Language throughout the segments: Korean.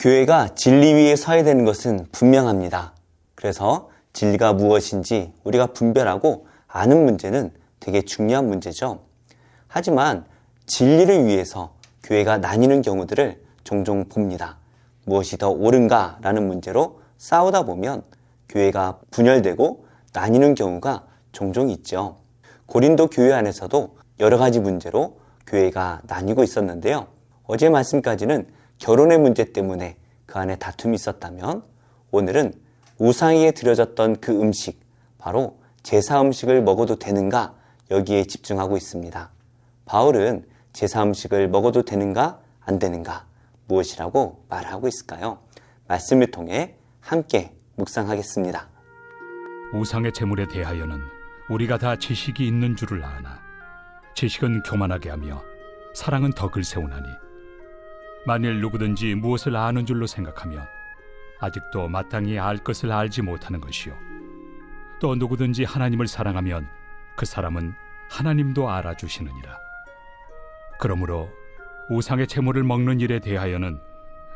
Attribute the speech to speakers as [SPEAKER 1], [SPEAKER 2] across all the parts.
[SPEAKER 1] 교회가 진리 위에 서야 되는 것은 분명합니다. 그래서 진리가 무엇인지 우리가 분별하고 아는 문제는 되게 중요한 문제죠. 하지만 진리를 위해서 교회가 나뉘는 경우들을 종종 봅니다. 무엇이 더 옳은가라는 문제로 싸우다 보면 교회가 분열되고 나뉘는 경우가 종종 있죠. 고린도 교회 안에서도 여러 가지 문제로 교회가 나뉘고 있었는데요. 어제 말씀까지는 결혼의 문제 때문에 그 안에 다툼이 있었다면 오늘은 우상에게 드려졌던 그 음식, 바로 제사 음식을 먹어도 되는가 여기에 집중하고 있습니다. 바울은 제사 음식을 먹어도 되는가 안 되는가 무엇이라고 말하고 있을까요? 말씀을 통해 함께 묵상하겠습니다.
[SPEAKER 2] 우상의 제물에 대하여는 우리가 다 지식이 있는 줄을 아나 지식은 교만하게 하며 사랑은 덕을 세우나니 만일 누구든지 무엇을 아는 줄로 생각하면 아직도 마땅히 알 것을 알지 못하는 것이요 또 누구든지 하나님을 사랑하면 그 사람은 하나님도 알아주시느니라. 그러므로 우상의 제물을 먹는 일에 대하여는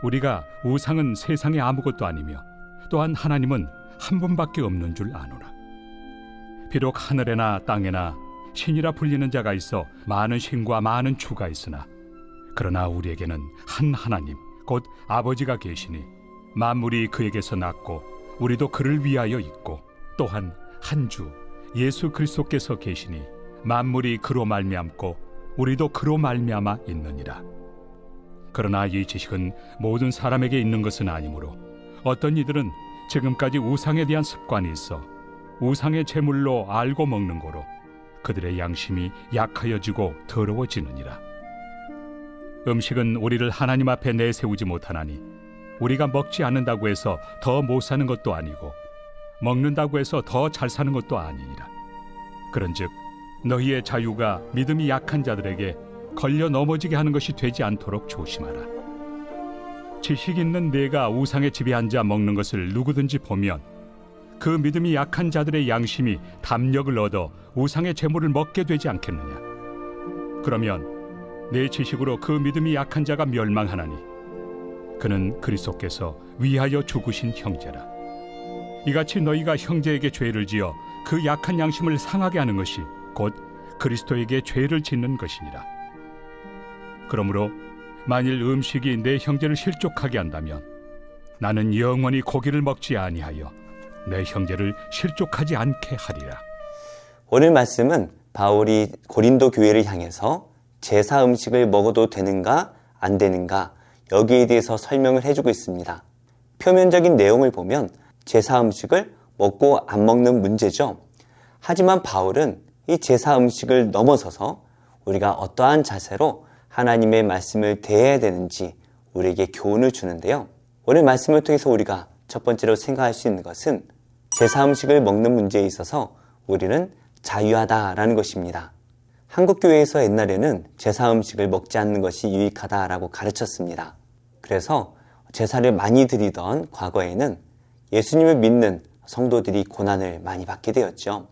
[SPEAKER 2] 우리가 우상은 세상에 아무것도 아니며 또한 하나님은 한 분밖에 없는 줄 아노라. 비록 하늘에나 땅에나 신이라 불리는 자가 있어 많은 신과 많은 주가 있으나 그러나 우리에게는 한 하나님 곧 아버지가 계시니 만물이 그에게서 났고 우리도 그를 위하여 있고 또한 한 주 예수 그리스도께서 계시니 만물이 그로 말미암고 우리도 그로 말미암아 있느니라. 그러나 이 지식은 모든 사람에게 있는 것은 아니므로 어떤 이들은 지금까지 우상에 대한 습관이 있어 우상의 제물로 알고 먹는 거로 그들의 양심이 약하여지고 더러워지느니라. 음식은 우리를 하나님 앞에 내세우지 못하나니 우리가 먹지 않는다고 해서 더 못 사는 것도 아니고 먹는다고 해서 더 잘 사는 것도 아니니라. 그런즉 너희의 자유가 믿음이 약한 자들에게 걸려 넘어지게 하는 것이 되지 않도록 조심하라. 지식 있는 내가 우상의 집에 앉아 먹는 것을 누구든지 보면 그 믿음이 약한 자들의 양심이 담력을 얻어 우상의 제물을 먹게 되지 않겠느냐. 그러면 내 지식으로 그 믿음이 약한 자가 멸망하나니 그는 그리스도께서 위하여 죽으신 형제라. 이같이 너희가 형제에게 죄를 지어 그 약한 양심을 상하게 하는 것이 곧 그리스도에게 죄를 짓는 것이니라. 그러므로 만일 음식이 내 형제를 실족하게 한다면 나는 영원히 고기를 먹지 아니하여 내 형제를 실족하지 않게 하리라.
[SPEAKER 1] 오늘 말씀은 바울이 고린도 교회를 향해서 제사 음식을 먹어도 되는가 안 되는가 여기에 대해서 설명을 해주고 있습니다. 표면적인 내용을 보면 제사 음식을 먹고 안 먹는 문제죠. 하지만 바울은 이 제사 음식을 넘어서서 우리가 어떠한 자세로 하나님의 말씀을 대해야 되는지 우리에게 교훈을 주는데요. 오늘 말씀을 통해서 우리가 첫 번째로 생각할 수 있는 것은 제사 음식을 먹는 문제에 있어서 우리는 자유하다라는 것입니다. 한국 교회에서 옛날에는 제사 음식을 먹지 않는 것이 유익하다라고 가르쳤습니다. 그래서 제사를 많이 드리던 과거에는 예수님을 믿는 성도들이 고난을 많이 받게 되었죠.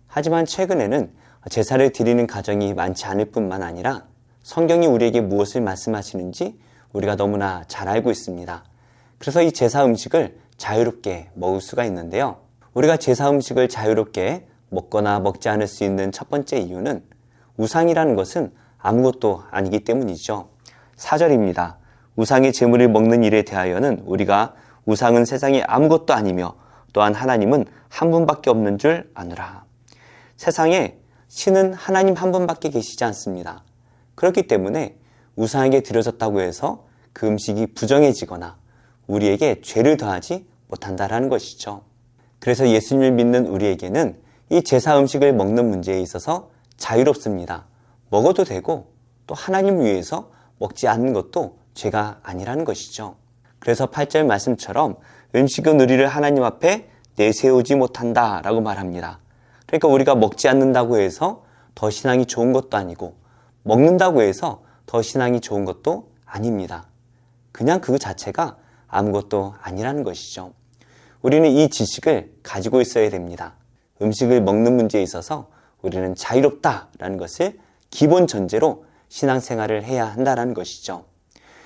[SPEAKER 1] 하지만 최근에는 제사를 드리는 가정이 많지 않을 뿐만 아니라 성경이 우리에게 무엇을 말씀하시는지 우리가 너무나 잘 알고 있습니다. 그래서 이 제사 음식을 자유롭게 먹을 수가 있는데요. 우리가 제사 음식을 자유롭게 먹거나 먹지 않을 수 있는 첫 번째 이유는 우상이라는 것은 아무것도 아니기 때문이죠. 4절입니다. 우상의 제물을 먹는 일에 대하여는 우리가 우상은 세상에 아무것도 아니며 또한 하나님은 한 분밖에 없는 줄 아노라. 세상에 신은 하나님 한 분밖에 계시지 않습니다. 그렇기 때문에 우상에게 드려졌다고 해서 그 음식이 부정해지거나 우리에게 죄를 더하지 못한다라는 것이죠. 그래서 예수님을 믿는 우리에게는 이 제사 음식을 먹는 문제에 있어서 자유롭습니다. 먹어도 되고 또 하나님을 위해서 먹지 않는 것도 죄가 아니라는 것이죠. 그래서 8절 말씀처럼 음식은 우리를 하나님 앞에 내세우지 못한다라고 말합니다. 그러니까 우리가 먹지 않는다고 해서 더 신앙이 좋은 것도 아니고 먹는다고 해서 더 신앙이 좋은 것도 아닙니다. 그냥 그 자체가 아무것도 아니라는 것이죠. 우리는 이 지식을 가지고 있어야 됩니다. 음식을 먹는 문제에 있어서 우리는 자유롭다라는 것을 기본 전제로 신앙생활을 해야 한다는 것이죠.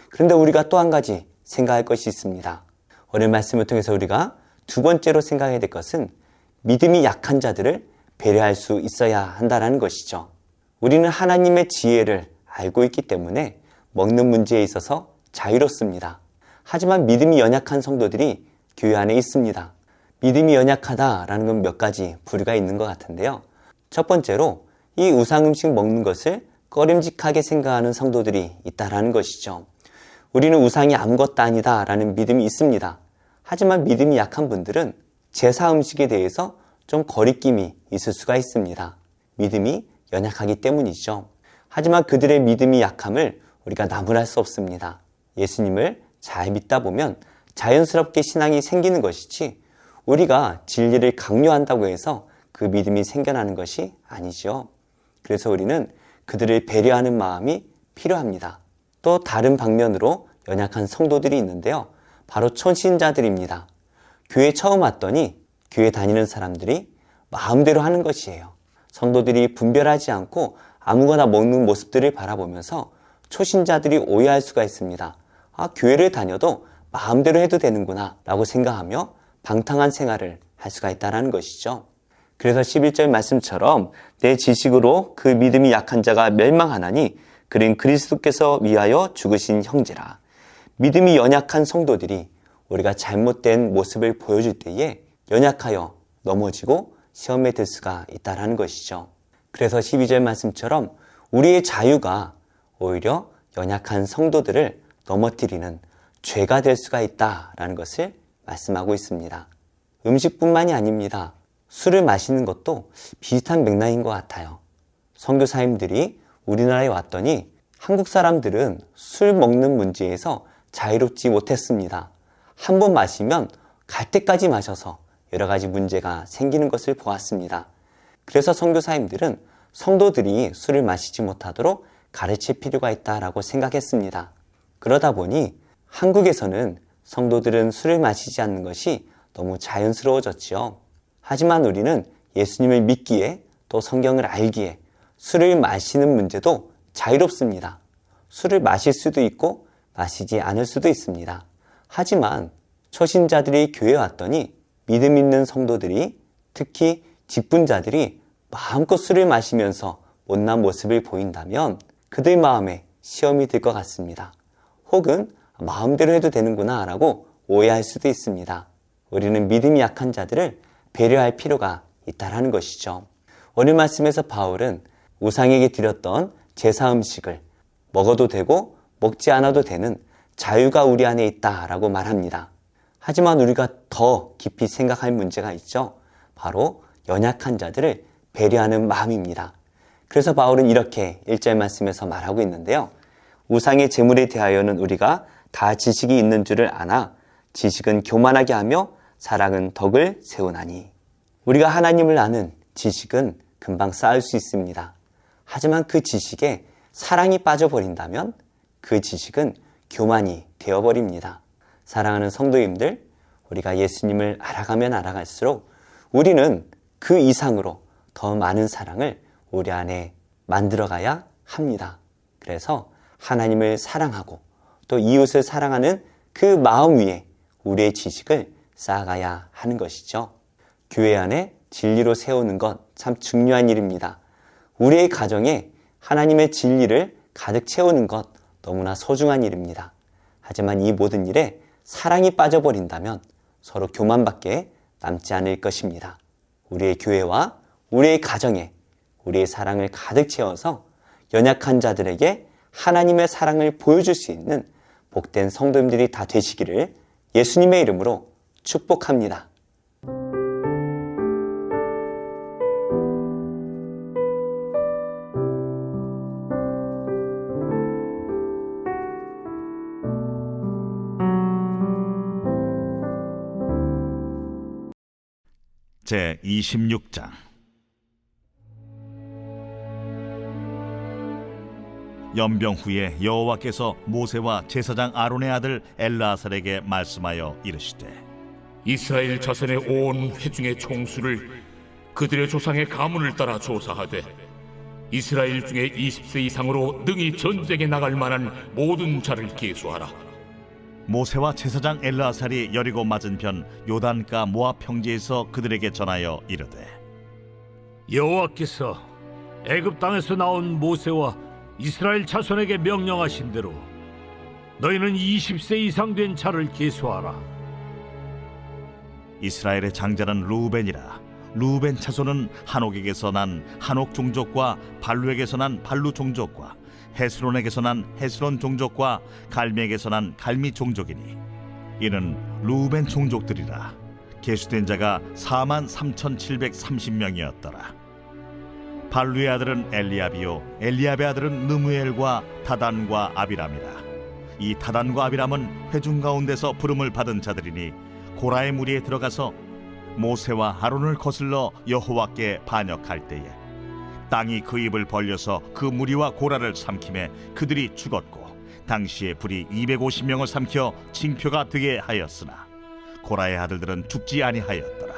[SPEAKER 1] 그런데 우리가 또 한 가지 생각할 것이 있습니다. 오늘 말씀을 통해서 우리가 두 번째로 생각해야 될 것은 믿음이 약한 자들을 배려할 수 있어야 한다는 것이죠. 우리는 하나님의 지혜를 알고 있기 때문에 먹는 문제에 있어서 자유롭습니다. 하지만 믿음이 연약한 성도들이 교회 안에 있습니다. 믿음이 연약하다라는 건 몇 가지 부류가 있는 것 같은데요. 첫 번째로 이 우상 음식 먹는 것을 꺼림직하게 생각하는 성도들이 있다라는 것이죠. 우리는 우상이 아무것도 아니다라는 믿음이 있습니다. 하지만 믿음이 약한 분들은 제사 음식에 대해서 좀 거리낌이 있을 수가 있습니다. 믿음이 연약하기 때문이죠. 하지만 그들의 믿음이 약함을 우리가 나무랄 수 없습니다. 예수님을 잘 믿다 보면 자연스럽게 신앙이 생기는 것이지 우리가 진리를 강요한다고 해서 그 믿음이 생겨나는 것이 아니죠. 그래서 우리는 그들을 배려하는 마음이 필요합니다. 또 다른 방면으로 연약한 성도들이 있는데요. 바로 초신자들입니다. 교회 처음 왔더니 교회 다니는 사람들이 마음대로 하는 것이에요. 성도들이 분별하지 않고 아무거나 먹는 모습들을 바라보면서 초신자들이 오해할 수가 있습니다. 교회를 다녀도 마음대로 해도 되는구나 라고 생각하며 방탕한 생활을 할 수가 있다는 것이죠. 그래서 11절 말씀처럼 내 지식으로 그 믿음이 약한 자가 멸망하나니 그는 그리스도께서 위하여 죽으신 형제라. 믿음이 연약한 성도들이 우리가 잘못된 모습을 보여줄 때에 연약하여 넘어지고 시험에 들 수가 있다는 것이죠. 그래서 12절 말씀처럼 우리의 자유가 오히려 연약한 성도들을 넘어뜨리는 죄가 될 수가 있다라는 것을 말씀하고 있습니다. 음식뿐만이 아닙니다. 술을 마시는 것도 비슷한 맥락인 것 같아요. 선교사님들이 우리나라에 왔더니 한국 사람들은 술 먹는 문제에서 자유롭지 못했습니다. 한 번 마시면 갈 때까지 마셔서 여러 가지 문제가 생기는 것을 보았습니다. 그래서 선교사님들은 성도들이 술을 마시지 못하도록 가르칠 필요가 있다고 생각했습니다. 그러다 보니 한국에서는 성도들은 술을 마시지 않는 것이 너무 자연스러워졌지요. 하지만 우리는 예수님을 믿기에 또 성경을 알기에 술을 마시는 문제도 자유롭습니다. 술을 마실 수도 있고 마시지 않을 수도 있습니다. 하지만 초신자들이 교회에 왔더니 믿음 있는 성도들이 특히 직분자들이 마음껏 술을 마시면서 못난 모습을 보인다면 그들 마음에 시험이 들 것 같습니다. 혹은 마음대로 해도 되는구나 라고 오해할 수도 있습니다. 우리는 믿음이 약한 자들을 배려할 필요가 있다는 것이죠. 오늘 말씀에서 바울은 우상에게 드렸던 제사 음식을 먹어도 되고 먹지 않아도 되는 자유가 우리 안에 있다라고 말합니다. 하지만 우리가 더 깊이 생각할 문제가 있죠. 바로 연약한 자들을 배려하는 마음입니다. 그래서 바울은 이렇게 1절 말씀에서 말하고 있는데요. 우상의 제물에 대하여는 우리가 다 지식이 있는 줄을 아나 지식은 교만하게 하며 사랑은 덕을 세우나니. 우리가 하나님을 아는 지식은 금방 쌓을 수 있습니다. 하지만 그 지식에 사랑이 빠져버린다면 그 지식은 교만이 되어버립니다. 사랑하는 성도님들, 우리가 예수님을 알아가면 알아갈수록 우리는 그 이상으로 더 많은 사랑을 우리 안에 만들어가야 합니다. 그래서 하나님을 사랑하고 또 이웃을 사랑하는 그 마음 위에 우리의 지식을 쌓아가야 하는 것이죠. 교회 안에 진리로 세우는 것 참 중요한 일입니다. 우리의 가정에 하나님의 진리를 가득 채우는 것 너무나 소중한 일입니다. 하지만 이 모든 일에 사랑이 빠져버린다면 서로 교만밖에 남지 않을 것입니다. 우리의 교회와 우리의 가정에 우리의 사랑을 가득 채워서 연약한 자들에게 하나님의 사랑을 보여줄 수 있는 복된 성도님들이 다 되시기를 예수님의 이름으로 축복합니다.
[SPEAKER 3] 제26장 연병 후에 여호와께서 모세와 제사장 아론의 아들 엘르아살에게 말씀하여 이르시되
[SPEAKER 4] 이스라엘 자손의 온 회중의 총수를 그들의 조상의 가문을 따라 조사하되 이스라엘 중에 20세 이상으로 능히 전쟁에 나갈 만한 모든 자를 계수하라.
[SPEAKER 3] 모세와 제사장 엘르아살이 여리고 맞은편 요단가 모압 평지에서 그들에게 전하여 이르되
[SPEAKER 5] 여호와께서 애굽 땅에서 나온 모세와 이스라엘 자손에게 명령하신 대로 너희는 20세 이상 된 자를 계수하라.
[SPEAKER 3] 이스라엘의 장자는 루벤이라. 루벤 자손은 한옥에게서 난 한옥 종족과 발루에게서 난 발루 종족과 헤스론에게서 난 헤스론 종족과 갈미에게서 난 갈미 종족이니 이는 루벤 종족들이라. 계수된 자가 43,730명이었더라. 발루의 아들은 엘리압이요 엘리압의 아들은 느무엘과 다단과 아비람이라. 이 다단과 아비람은 회중 가운데서 부름을 받은 자들이니 고라의 무리에 들어가서 모세와 아론을 거슬러 여호와께 반역할 때에 땅이 그 입을 벌려서 그 무리와 고라를 삼키매 그들이 죽었고 당시에 불이 250명을 삼켜 징표가 되게 하였으나 고라의 아들들은 죽지 아니하였더라.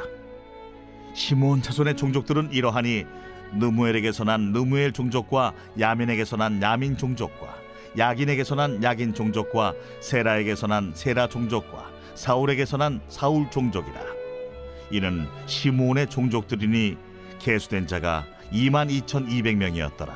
[SPEAKER 3] 시므온 자손의 종족들은 이러하니 느무엘에게서 난 느무엘 종족과 야민에게서 난 야민 종족과 야긴에게서 난 야긴 종족과 세라에게서 난 세라 종족과 사울에게서 난 사울 종족이라. 이는 시므온의 종족들이니 계수된 자가 22,200명이었더라.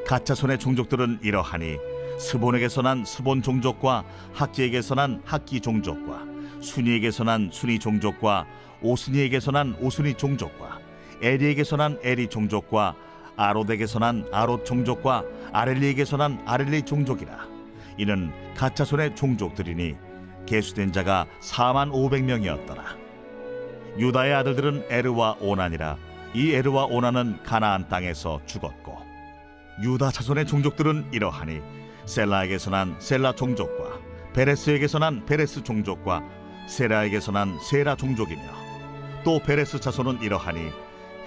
[SPEAKER 3] 갓자손의 종족들은 이러하니 스본에게서 난 스본 종족과 학기에게서 난 학기 종족과 순이에게서 난 순이 종족과 오스니에게서 난 오스니 종족과 에리에게서 난 에리 종족과 아롯에게서 난 아롯 종족과 아렐리에게서 난 아렐리 종족이라. 이는 갓자손의 종족들이니 계수된 자가 45,500명이었더라. 유다의 아들들은 에르와 오난이라. 이 에르와 오난은 가나안 땅에서 죽었고 유다 자손의 종족들은 이러하니 셀라에게서 난 셀라 종족과 베레스에게서 난 베레스 종족과 세라에게서 난 세라 종족이며 또 베레스 자손은 이러하니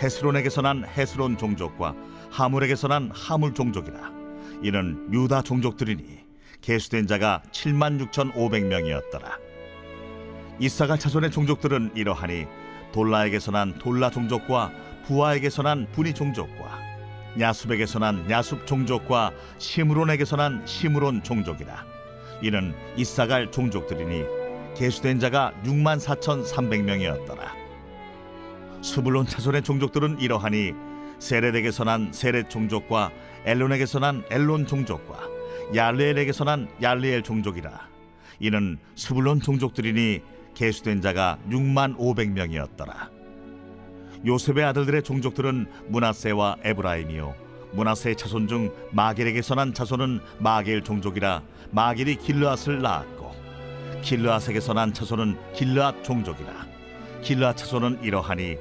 [SPEAKER 3] 헤스론에게서 난 헤스론 종족과 하물에게서 난 하물 종족이라. 이는 유다 종족들이니 계수된 자가 76,500명이었더라. 이사갈 자손의 종족들은 이러하니 돌라에게서 난 돌라 종족과 부하에게서 난 부니 종족과 야숲에게서 난 야숲 종족과 시므론에게서 난 시므론 종족이라. 이는 이사갈 종족들이니 계수된 자가 64,300명이었더라. 스불론 자손의 종족들은 이러하니 세렛에게서 난 세렛 종족과 엘론에게서 난 엘론 종족과 얄레엘에게서 난 얄레엘 종족이라. 이는 스불론 종족들이니 계수된 자가 65,000명이었더라. 요셉의 아들들의 종족들은 므낫세와 에브라임이요 므낫세의 자손 중 마겔에게서 난 자손은 마겔 종족이라. 마겔이 길르앗을 낳았고 길르앗에게서 난 자손은 길르앗 종족이라. 길르앗 자손은 이러하니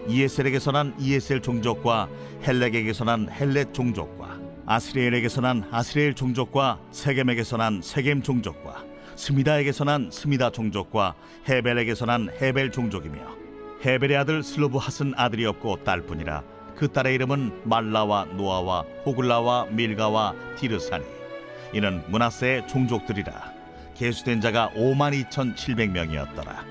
[SPEAKER 3] 이에셀에게서 난 이에셀 종족과 헬렉에게서 난 헬렉 종족과 아스리엘에게서 난 아스리엘 종족과 세겜에게서 난 세겜 종족과 스미다에게서 난 스미다 종족과 헤벨에게서 난 헤벨 종족이며 헤벨의 아들 슬로브핫은 아들이 없고 딸뿐이라. 그 딸의 이름은 말라와 노아와 호글라와 밀가와 디르사니. 이는 므낫세의 종족들이라. 계수된 자가 52,700명이었더라.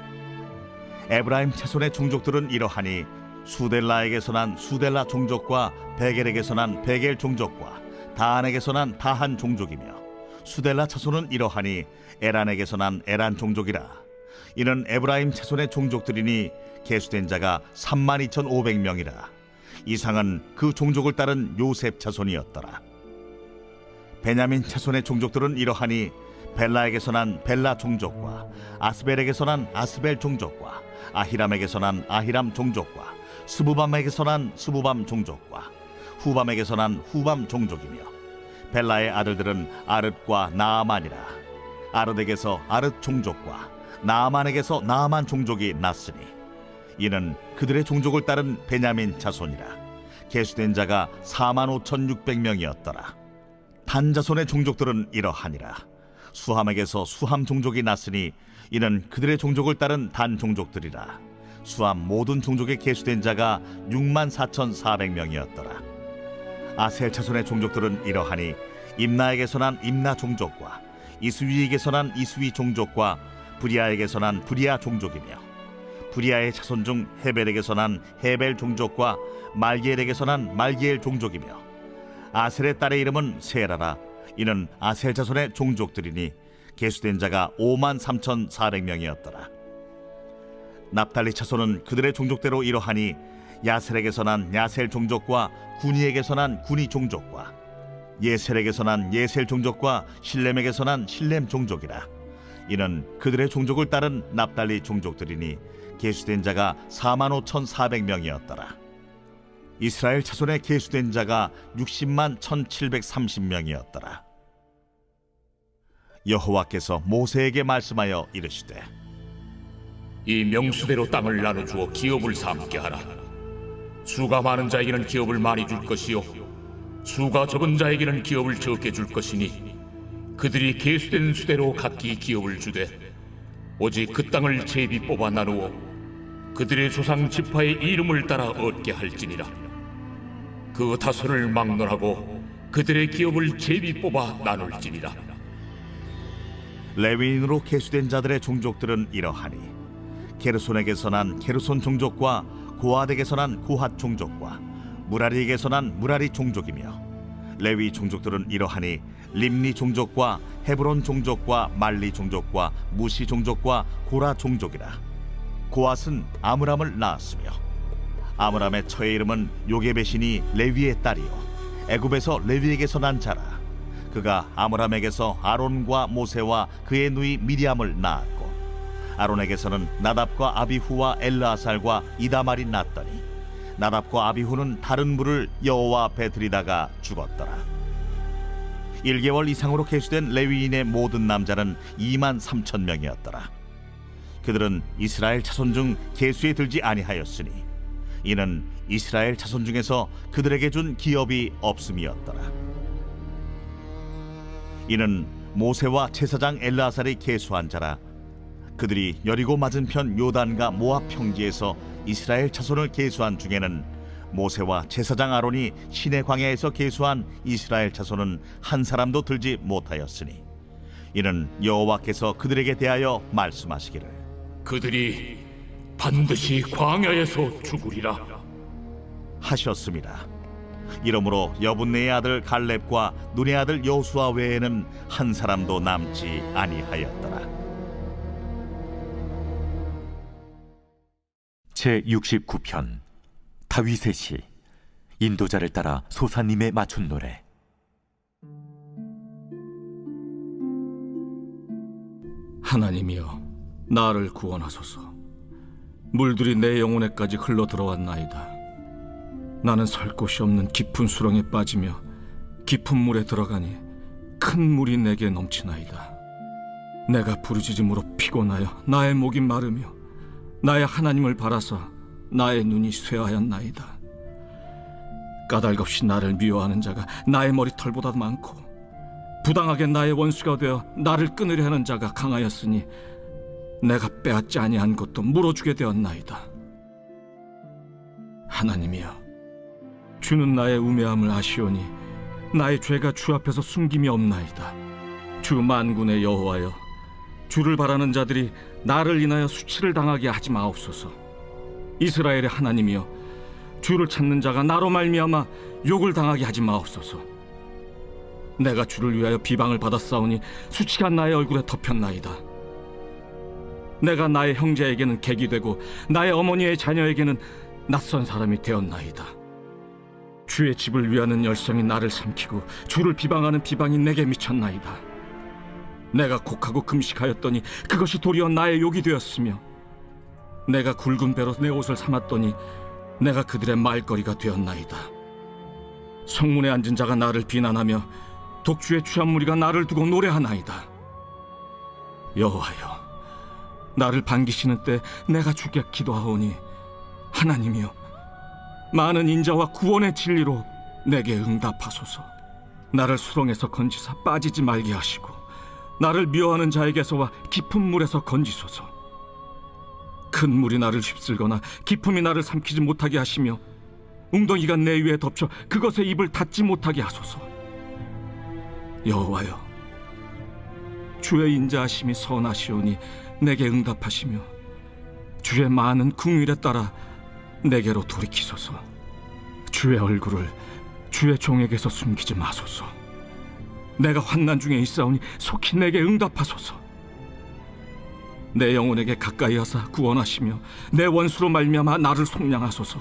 [SPEAKER 3] 에브라임 자손의 종족들은 이러하니 수델라에게서 난 수델라 종족과 베겔에게서 난 베겔 종족과 다한에게서 난 다한 종족이며 수델라 자손은 이러하니 에란에게서 난 에란 종족이라. 이는 에브라임 자손의 종족들이니 계수된 자가 32,500명이라. 이상은 그 종족을 따른 요셉 자손이었더라. 베냐민 자손의 종족들은 이러하니 벨라에게서 난 벨라 종족과 아스벨에게서 난 아스벨 종족과 아히람에게서 난 아히람 종족과 스부밤에게서 난 스부밤 종족과 후밤에게서 난 후밤 종족이며 벨라의 아들들은 아릇과 나아만이라. 아릇에게서 아릇 종족과 나아만에게서 나아만 종족이 났으니 이는 그들의 종족을 따른 베냐민 자손이라. 계수된 자가 45,600명이었더라. 단 자손의 종족들은 이러하니라. 수함에게서 수함 종족이 났으니 이는 그들의 종족을 따른 단 종족들이라. 수함 모든 종족에 계수된 자가 64,400명이었더라. 아셀 자손의 종족들은 이러하니 임나에게서 난 임나 종족과 이스위에게서 난 이스위 종족과 브리아에게서 난 브리아 종족이며 브리아의 자손 중 헤벨에게서 난 헤벨 종족과 말기엘에게서 난 말기엘 종족이며 아셀의 딸의 이름은 세라라. 이는 아셀 자손의 종족들이니 계수된 자가 53,400명이었더라. 납달리 차손은 그들의 종족대로 이러하니 야셀에게서 난 야셀 종족과 구니에게서 난 구니 종족과 예셀에게서 난 예셀 종족과 실렘에게서 난 실렘 종족이라. 이는 그들의 종족을 따른 납달리 종족들이니 계수된 자가 45,400명이었더라. 이스라엘 자손의 계수된 자가 60만 1,730명이었더라. 여호와께서 모세에게 말씀하여 이르시되
[SPEAKER 4] 이 명수대로 땅을 나눠주어 기업을 삼게 하라. 수가 많은 자에게는 기업을 많이 줄 것이요 수가 적은 자에게는 기업을 적게 줄 것이니 그들이 계수된 수대로 각기 기업을 주되 오직 그 땅을 제비 뽑아 나누어 그들의 조상 지파의 이름을 따라 얻게 할지니라. 그 다소를 막론하고 그들의 기업을 제비 뽑아 나눌지니라.
[SPEAKER 3] 레위인으로 계수된 자들의 종족들은 이러하니 게르손에게서 난 게르손 종족과 고핫에게서 난 고핫 종족과 무라리에게서 난 무라리 종족이며 레위 종족들은 이러하니 림니 종족과 헤브론 종족과 말리 종족과 무시 종족과 고라 종족이라. 고핫은 아므람을 낳았으며 아므람의 처의 이름은 요게벳이니 레위의 딸이요 애굽에서 레위에게서 난 자라. 그가 아므람에게서 아론과 모세와 그의 누이 미리암을 낳았고 아론에게서는 나답과 아비후와 엘르아살과 이다말이 낳았더니 나답과 아비후는 다른 불을 여호와 앞에 들이다가 죽었더라. 1개월 이상으로 계수된 레위인의 모든 남자는 23,000명이었더라. 그들은 이스라엘 자손 중 계수에 들지 아니하였으니 이는 이스라엘 자손 중에서 그들에게 준 기업이 없음이었더라. 이는 모세와 제사장 엘르아살이 계수한 자라. 그들이 여리고 맞은편 요단과 모압 평지에서 이스라엘 자손을 계수한 중에는 모세와 제사장 아론이 시내 광야에서 계수한 이스라엘 자손은 한 사람도 들지 못하였으니 이는 여호와께서 그들에게 대하여 말씀하시기를
[SPEAKER 4] 그들이 반드시 광야에서 죽으리라
[SPEAKER 3] 하셨습니다. 이러므로 여분네의 아들 갈렙과 눈의 아들 여호수아 외에는 한 사람도 남지 아니하였더라.
[SPEAKER 6] 제69편 다윗의 시. 인도자를 따라 소사님의 맞춘 노래.
[SPEAKER 5] 하나님이여 나를 구원하소서. 물들이 내 영혼에까지 흘러 들어왔나이다. 나는 설 곳이 없는 깊은 수렁에 빠지며 깊은 물에 들어가니 큰 물이 내게 넘치나이다. 내가 부르짖음으로 피곤하여 나의 목이 마르며 나의 하나님을 바라사 나의 눈이 쇠하였나이다. 까닭없이 나를 미워하는 자가 나의 머리털보다 많고 부당하게 나의 원수가 되어 나를 끊으려 하는 자가 강하였으니 내가 빼앗지 아니한 것도 물어주게 되었나이다. 하나님이여 주는 나의 우매함을 아시오니 나의 죄가 주 앞에서 숨김이 없나이다. 주 만군의 여호와여 주를 바라는 자들이 나를 인하여 수치를 당하게 하지 마옵소서. 이스라엘의 하나님이여 주를 찾는 자가 나로 말미암아 욕을 당하게 하지 마옵소서. 내가 주를 위하여 비방을 받았사오니 수치가 나의 얼굴에 덮였나이다. 내가 나의 형제에게는 객이 되고 나의 어머니의 자녀에게는 낯선 사람이 되었나이다. 주의 집을 위하는 열성이 나를 삼키고 주를 비방하는 비방이 내게 미쳤나이다. 내가 곡하고 금식하였더니 그것이 도리어 나의 욕이 되었으며 내가 굵은 배로 내 옷을 삼았더니 내가 그들의 말거리가 되었나이다. 성문에 앉은 자가 나를 비난하며 독주의 취한 무리가 나를 두고 노래하나이다. 여호와여 나를 반기시는 때 내가 주께 기도하오니 하나님이여 많은 인자와 구원의 진리로 내게 응답하소서. 나를 수렁에서 건지사 빠지지 말게 하시고 나를 미워하는 자에게서와 깊은 물에서 건지소서. 큰 물이 나를 휩쓸거나 깊음이 나를 삼키지 못하게 하시며 웅덩이가 내 위에 덮쳐 그것에 입을 닫지 못하게 하소서. 여호와여 주의 인자하심이 선하시오니 내게 응답하시며 주의 많은 긍휼에 따라 내게로 돌이키소서. 주의 얼굴을 주의 종에게서 숨기지 마소서. 내가 환난 중에 있사오니 속히 내게 응답하소서. 내 영혼에게 가까이 하사 구원하시며 내 원수로 말미암아 나를 속량하소서.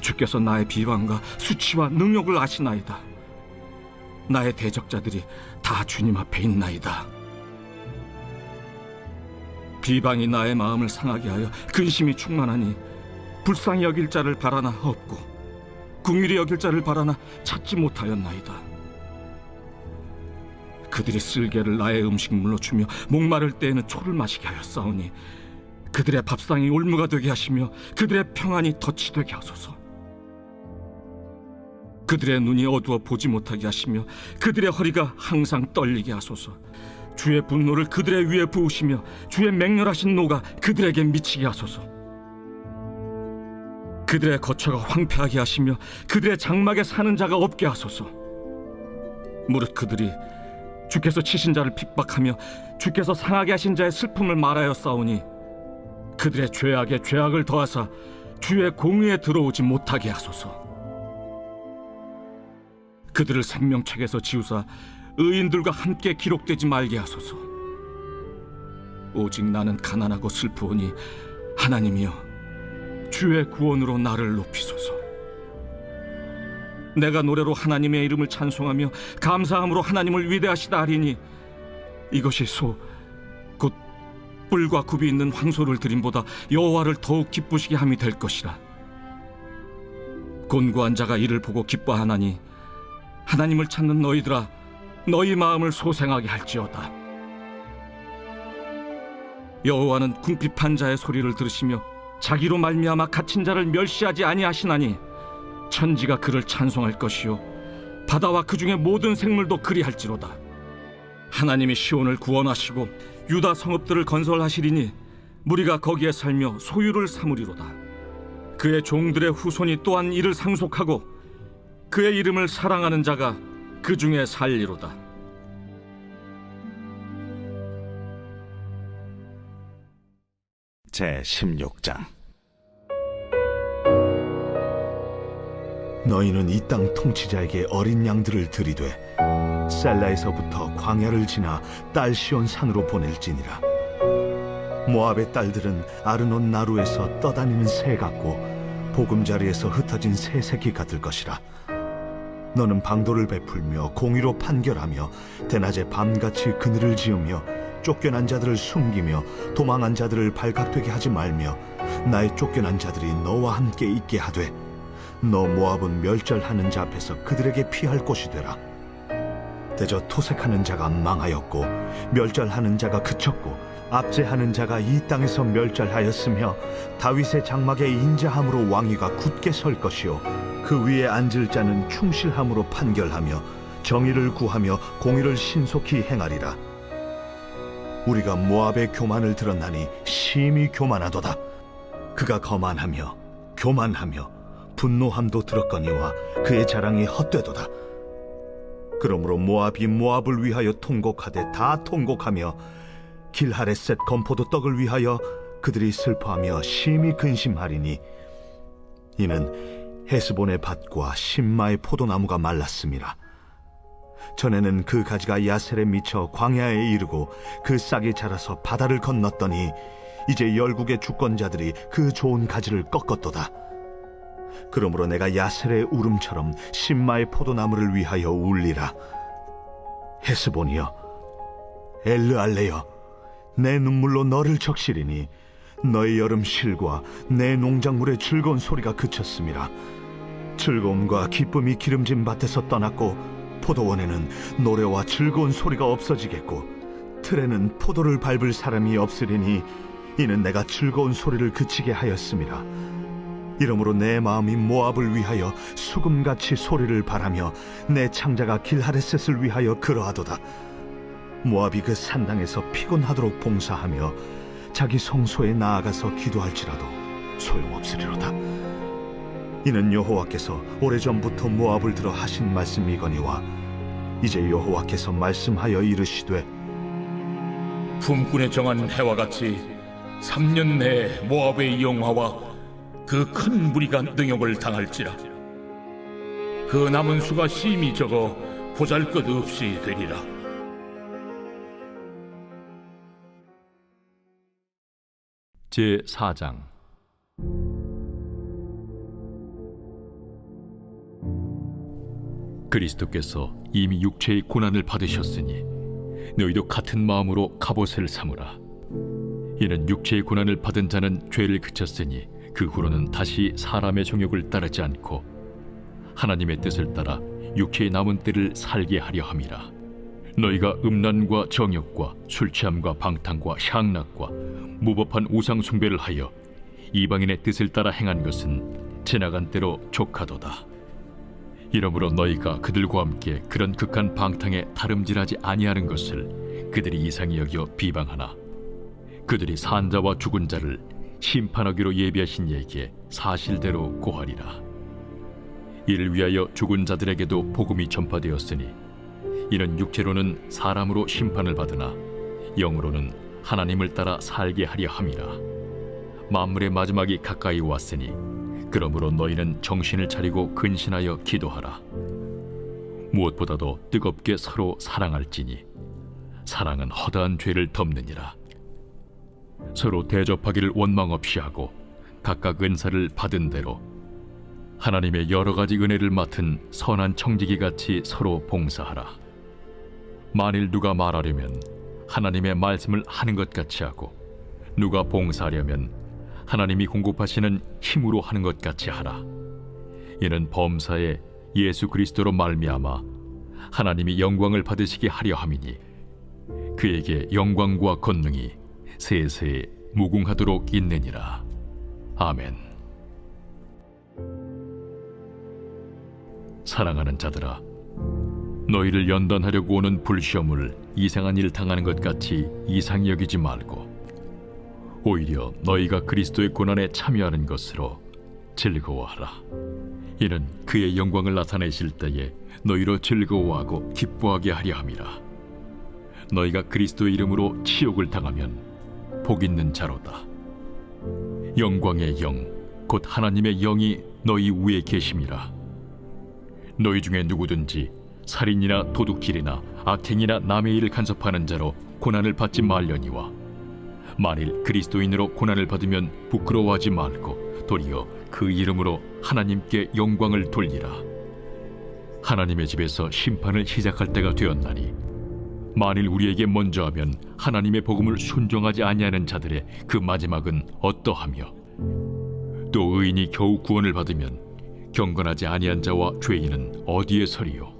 [SPEAKER 5] 주께서 나의 비방과 수치와 능욕을 아시나이다. 나의 대적자들이 다 주님 앞에 있나이다. 비방이 나의 마음을 상하게 하여 근심이 충만하니 불쌍히 여길 자를 바라나 없고 긍휼히 여길 자를 바라나 찾지 못하였나이다. 그들이 쓸개를 나의 음식물로 주며 목마를 때에는 초를 마시게 하였사오니 그들의 밥상이 올무가 되게 하시며 그들의 평안이 덫이 되게 하소서. 그들의 눈이 어두워 보지 못하게 하시며 그들의 허리가 항상 떨리게 하소서. 주의 분노를 그들의 위에 부으시며 주의 맹렬하신 노가 그들에게 미치게 하소서. 그들의 거처가 황폐하게 하시며 그들의 장막에 사는 자가 없게 하소서. 무릇 그들이 주께서 치신 자를 핍박하며 주께서 상하게 하신 자의 슬픔을 말하였사오니 그들의 죄악에 죄악을 더하사 주의 공의에 들어오지 못하게 하소서. 그들을 생명책에서 지우사 의인들과 함께 기록되지 말게 하소서. 오직 나는 가난하고 슬프오니 하나님이여 주의 구원으로 나를 높이소서. 내가 노래로 하나님의 이름을 찬송하며 감사함으로 하나님을 위대하시다 하리니 이것이 곧 뿔과 굽이 있는 황소를 드림보다 여호와를 더욱 기쁘시게 함이 될 것이라. 곤고한 자가 이를 보고 기뻐하나니 하나님을 찾는 너희들아 너희 마음을 소생하게 할지어다. 여호와는 궁핍한 자의 소리를 들으시며 자기로 말미암아 갇힌 자를 멸시하지 아니하시나니 천지가 그를 찬송할 것이요 바다와 그 중에 모든 생물도 그리할지로다. 하나님이 시온을 구원하시고 유다 성읍들을 건설하시리니 무리가 거기에 살며 소유를 삼으리로다. 그의 종들의 후손이 또한 이를 상속하고 그의 이름을 사랑하는 자가 그 중에 살리로다.
[SPEAKER 3] 제16장.
[SPEAKER 7] 너희는 이 땅 통치자에게 어린 양들을 들이되 셀라에서부터 광야를 지나 딸 시온 산으로 보낼지니라. 모압의 딸들은 아르논 나루에서 떠다니는 새 같고 보금자리에서 흩어진 새 새끼 같을 것이라. 너는 방도를 베풀며 공의로 판결하며 대낮에 밤같이 그늘을 지으며 쫓겨난 자들을 숨기며 도망한 자들을 발각되게 하지 말며 나의 쫓겨난 자들이 너와 함께 있게 하되 너 모압은 멸절하는 자 앞에서 그들에게 피할 곳이 되라. 대저 토색하는 자가 망하였고 멸절하는 자가 그쳤고 압제하는 자가 이 땅에서 멸절하였으며 다윗의 장막에 인자함으로 왕위가 굳게 설 것이요 그 위에 앉을 자는 충실함으로 판결하며 정의를 구하며 공의를 신속히 행하리라. 우리가 모압의 교만을 들었나니 심히 교만하도다. 그가 거만하며 교만하며 분노함도 들었거니와 그의 자랑이 헛되도다. 그러므로 모압이 모압을 위하여 통곡하되 다 통곡하며 길하레셋 건포도 떡을 위하여 그들이 슬퍼하며 심히 근심하리니 이는 헤스본의 밭과 심마의 포도나무가 말랐음이라. 전에는 그 가지가 야셀에 미쳐 광야에 이르고 그 싹이 자라서 바다를 건넜더니 이제 열국의 주권자들이 그 좋은 가지를 꺾었도다. 그러므로 내가 야셀의 울음처럼 심마의 포도나무를 위하여 울리라. 헤스본이여 엘르알레여 내 눈물로 너를 적시리니 너의 여름 실과 내 농작물의 즐거운 소리가 그쳤음이라. 즐거움과 기쁨이 기름진 밭에서 떠났고 포도원에는 노래와 즐거운 소리가 없어지겠고 틀에는 포도를 밟을 사람이 없으리니 이는 내가 즐거운 소리를 그치게 하였음이라. 이러므로 내 마음이 모압을 위하여 수금같이 소리를 바라며 내 창자가 길하레셋을 위하여 그러하도다. 모압이 그 산당에서 피곤하도록 봉사하며 자기 성소에 나아가서 기도할지라도 소용없으리로다. 이는 여호와께서 오래전부터 모압을 들어 하신 말씀이거니와 이제 여호와께서 말씀하여 이르시되
[SPEAKER 4] 품꾼에 정한 해와 같이 3년 내에 모압의 영화와 그 큰 무리가 능욕을 당할지라. 그 남은 수가 심히 적어 보잘것없이 되리라.
[SPEAKER 2] 제4장 그리스도께서 이미 육체의 고난을 받으셨으니 너희도 같은 마음으로 갑옷을 삼으라. 이는 육체의 고난을 받은 자는 죄를 그쳤으니 그 후로는 다시 사람의 정욕을 따르지 않고 하나님의 뜻을 따라 육체의 남은 때를 살게 하려 함이라. 너희가 음란과 정욕과 술취함과 방탕과 향락과 무법한 우상 숭배를 하여 이방인의 뜻을 따라 행한 것은 지나간 때로 족하도다. 이러므로 너희가 그들과 함께 그런 극한 방탕에 다름질하지 아니하는 것을 그들이 이상히 여겨 비방하나 그들이 산자와 죽은 자를 심판하기로 예비하신 이에게 사실대로 고하리라. 이를 위하여 죽은 자들에게도 복음이 전파되었으니 이는 육체로는 사람으로 심판을 받으나 영으로는 하나님을 따라 살게 하려 함이라. 만물의 마지막이 가까이 왔으니 그러므로 너희는 정신을 차리고 근신하여 기도하라. 무엇보다도 뜨겁게 서로 사랑할지니 사랑은 허다한 죄를 덮느니라. 서로 대접하기를 원망 없이 하고 각각 은사를 받은 대로 하나님의 여러 가지 은혜를 맡은 선한 청지기 같이 서로 봉사하라. 만일 누가 말하려면 하나님의 말씀을 하는 것 같이 하고 누가 봉사하려면 하나님이 공급하시는 힘으로 하는 것 같이 하라. 이는 범사에 예수 그리스도로 말미암아 하나님이 영광을 받으시게 하려 함이니 그에게 영광과 권능이 세세에 무궁하도록 있느니라. 아멘. 사랑하는 자들아, 너희를 연단하려고 오는 불시험을 이상한 일 당하는 것 같이 이상히 여기지 말고 오히려 너희가 그리스도의 고난에 참여하는 것으로 즐거워하라. 이는 그의 영광을 나타내실 때에 너희로 즐거워하고 기뻐하게 하려 함이라. 너희가 그리스도의 이름으로 치욕을 당하면 복 있는 자로다. 영광의 영, 곧 하나님의 영이 너희 위에 계심이라. 너희 중에 누구든지 살인이나 도둑질이나 악행이나 남의 일을 간섭하는 자로 고난을 받지 말려니와 만일 그리스도인으로 고난을 받으면 부끄러워하지 말고 도리어 그 이름으로 하나님께 영광을 돌리라. 하나님의 집에서 심판을 시작할 때가 되었나니 만일 우리에게 먼저 하면 하나님의 복음을 순종하지 아니하는 자들의 그 마지막은 어떠하며 또 의인이 겨우 구원을 받으면 경건하지 아니한 자와 죄인은 어디에 서리요.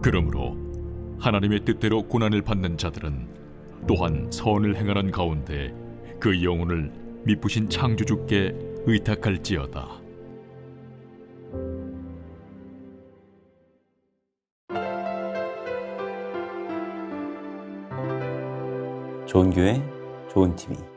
[SPEAKER 2] 그러므로 하나님의 뜻대로 고난을 받는 자들은 또한 선을 행하는 가운데 그 영혼을 미쁘신 창조주께 의탁할지어다.
[SPEAKER 1] 좋은 교회, 좋은 TV